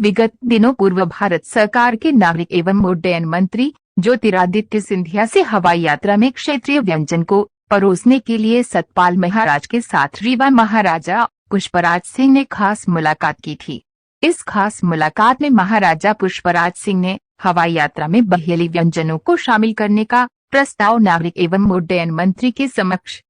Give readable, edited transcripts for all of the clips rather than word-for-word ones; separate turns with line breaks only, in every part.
विगत दिनों पूर्व भारत सरकार के नागरिक एवं उड्डयन मंत्री ज्योतिरादित्य सिंधिया से हवाई यात्रा में क्षेत्रीय व्यंजन को परोसने के लिए सतपाल महाराज के साथ रीवा महाराजा पुष्पराज सिंह ने खास मुलाकात की थी। इस खास मुलाकात में महाराजा पुष्पराज सिंह ने हवाई यात्रा में बघेली व्यंजनों को शामिल करने का प्रस्ताव नागरिक एवं उड्डयन मंत्री के समक्ष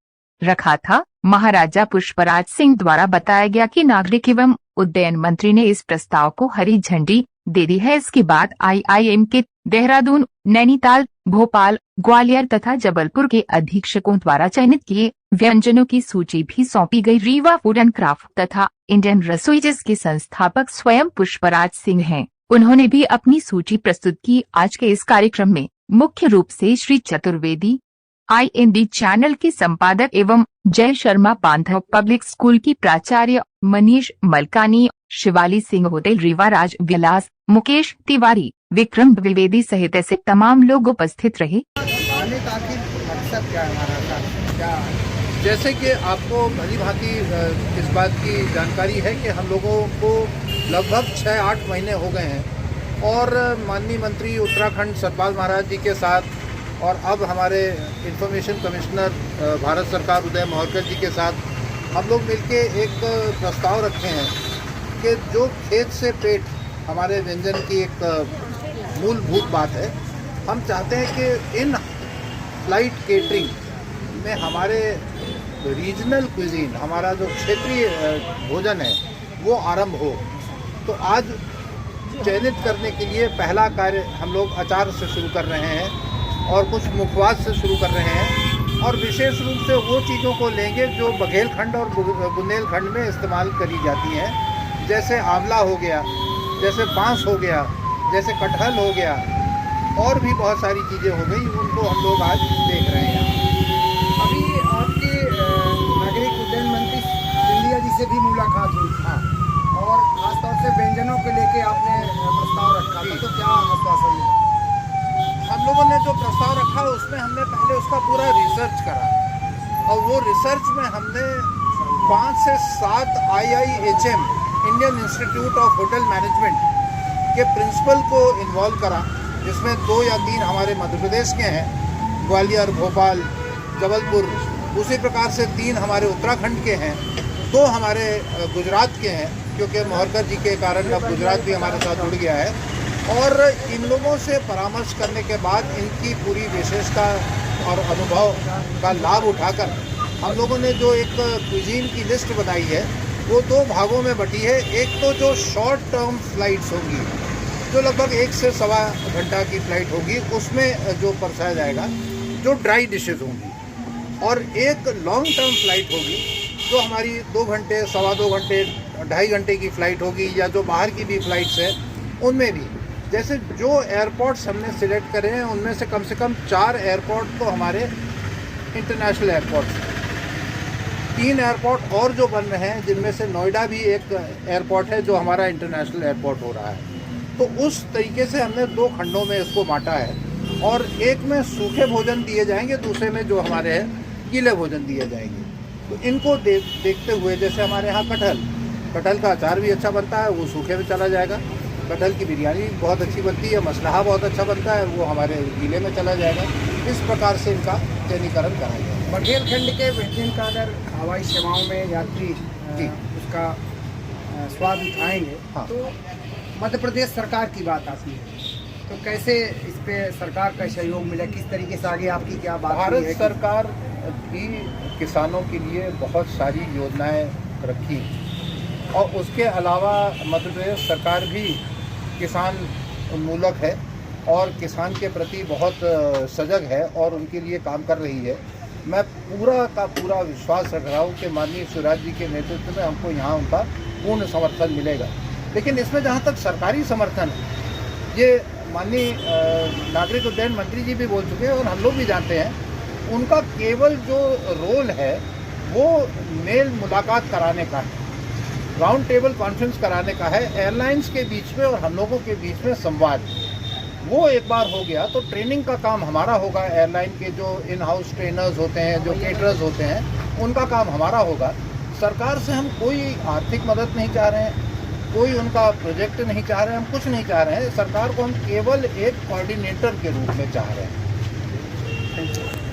रखा था। महाराजा पुष्पराज सिंह द्वारा बताया गया कि नागरिक एवं उड्डयन मंत्री ने इस प्रस्ताव को हरी झंडी दे दी है। इसके बाद IIM के देहरादून, नैनीताल, भोपाल, ग्वालियर तथा जबलपुर के अधीक्षकों द्वारा चयनित किए व्यंजनों की सूची भी सौंपी गई। रीवा फूड एंड क्राफ्ट तथा इंडियन रसोईज के संस्थापक स्वयं पुष्पराज सिंह हैं। उन्होंने भी अपनी सूची प्रस्तुत की। आज के इस कार्यक्रम में मुख्य रूप से श्री चतुर्वेदी IND चैनल के संपादक एवं जय शर्मा बांधव पब्लिक स्कूल की प्राचार्य, मनीष मलकानी, शिवाली सिंह होटल रीवा, राज विलास, मुकेश तिवारी, विक्रम द्विवेदी सहित ऐसे तमाम लोग उपस्थित रहे।
मकसद क्या है हमारा, क्या जैसे कि आपको भली भांति इस बात की जानकारी है कि हम लोगों को लगभग 6-8 महीने हो गए हैं और माननीय मंत्री उत्तराखंड सतपाल महाराज जी के साथ और अब हमारे इंफॉर्मेशन कमिश्नर भारत सरकार उदय माहौरकर जी के साथ हम लोग मिलके एक प्रस्ताव रखे हैं कि जो खेत से पेट हमारे व्यंजन की एक मूलभूत बात है। हम चाहते हैं कि इन फ्लाइट केटरिंग में हमारे रीजनल क्विजीन, हमारा जो क्षेत्रीय भोजन है वो आरंभ हो। तो आज चयनित करने के लिए पहला कार्य हम लोग अचार से शुरू कर रहे हैं और कुछ मुखवास से शुरू कर रहे हैं और विशेष रूप से वो चीज़ों को लेंगे जो बघेलखंड और बुंदेलखंड में इस्तेमाल करी जाती हैं, जैसे आंवला हो गया, जैसे बांस हो गया, जैसे कटहल हो गया और भी बहुत सारी चीज़ें हो गई, उनको हम लोग आज देख रहे हैं।
अभी आपके नागरिक उड्डयन मंत्री सिंधिया जी से भी मुलाकात हुई। हाँ, और खासतौर से व्यंजनों को लेके आपने प्रस्ताव रखा था, तो क्या आश्वासन मिला?
हम लोगों ने जो प्रस्ताव रखा उसमें हमने पहले उसका पूरा रिसर्च करा और वो रिसर्च में हमने 5 से 7 IIHM Indian institute of hotel management के प्रिंसिपल को इन्वॉल्व करा, जिसमें 2 या 3 हमारे मध्य प्रदेश के हैं, ग्वालियर, भोपाल, जबलपुर, उसी प्रकार से 3 हमारे उत्तराखंड के हैं, 2 हमारे गुजरात के हैं, क्योंकि माहौरकर जी के कारण अब गुजरात भी हमारे साथ जुड़ गया है। और इन लोगों से परामर्श करने के बाद इनकी पूरी विशेषता और अनुभव का लाभ उठाकर हम लोगों ने जो एक क्विजीन की लिस्ट बनाई है वो 2 भागों में बटी है। एक तो जो शॉर्ट टर्म फ्लाइट्स होंगी, जो लगभग 1 से सवा घंटा की फ़्लाइट होगी, उसमें जो परसाया जाएगा जो ड्राई डिशेज होंगी, और एक लॉन्ग टर्म फ्लाइट होगी जो हमारी 2 घंटे, सवा 2 घंटे, 2.5 घंटे की फ़्लाइट होगी, या जो बाहर की भी फ़्लाइट्स हैं उनमें भी। जैसे जो एयरपोर्ट्स हमने सिलेक्ट करे हैं उनमें से कम 4 एयरपोर्ट तो हमारे इंटरनेशनल एयरपोर्ट्स हैं। 3 एयरपोर्ट और जो बन रहे हैं, जिनमें से नोएडा भी एक एयरपोर्ट है जो हमारा इंटरनेशनल एयरपोर्ट हो रहा है। तो उस तरीके से हमने 2 खंडों में इसको बांटा है और एक में सूखे भोजन दिए जाएंगे, दूसरे में जो हमारे हैं गीले भोजन दिए जाएंगे। तो इनको देखते हुए, जैसे हमारे यहाँ कटहल का अचार भी अच्छा बनता है, वो सूखे में चला जाएगा। कटहल की बिरयानी बहुत अच्छी बनती है, मसलहा बहुत अच्छा बनता है, वो हमारे गीले में चला जाएगा। इस प्रकार से इनका चयनीकरण करा जाएगा।
बघेलखंड के व्यंजन का अगर हवाई सेवाओं में यात्री जी उसका स्वाद उठाएंगे, हाँ, तो मध्य प्रदेश सरकार की बात आती है, तो कैसे इस पे सरकार का सहयोग मिला, किस तरीके से आगे आपकी क्या बात?
भारत सरकार भी किसानों के लिए बहुत सारी योजनाएं रखी और उसके अलावा मध्य प्रदेश सरकार भी किसान उन्मूलक है और किसान के प्रति बहुत सजग है और उनके लिए काम कर रही है। मैं पूरा का पूरा विश्वास रख रहा हूँ कि माननीय शिवराज जी के नेतृत्व में हमको यहाँ उनका पूर्ण समर्थन मिलेगा। लेकिन इसमें जहाँ तक सरकारी समर्थन है, ये माननीय नागरिक उड्डयन मंत्री जी भी बोल चुके हैं और हम लोग भी जानते हैं, उनका केवल जो रोल है वो मेल मुलाकात कराने का है, राउंड टेबल कॉन्फ्रेंस कराने का है, एयरलाइंस के बीच में और हम लोगों के बीच में संवाद। वो एक बार हो गया तो ट्रेनिंग का काम हमारा होगा। एयरलाइन के जो इन हाउस ट्रेनर्स होते हैं, जो केटरर्स होते हैं, उनका काम हमारा होगा। सरकार से हम कोई आर्थिक मदद नहीं चाह रहे हैं, कोई उनका प्रोजेक्ट नहीं चाह रहे हैं, हम कुछ नहीं चाह रहे हैं। सरकार को हम केवल एक कोऑर्डिनेटर के रूप में चाह रहे हैं।
Thank you.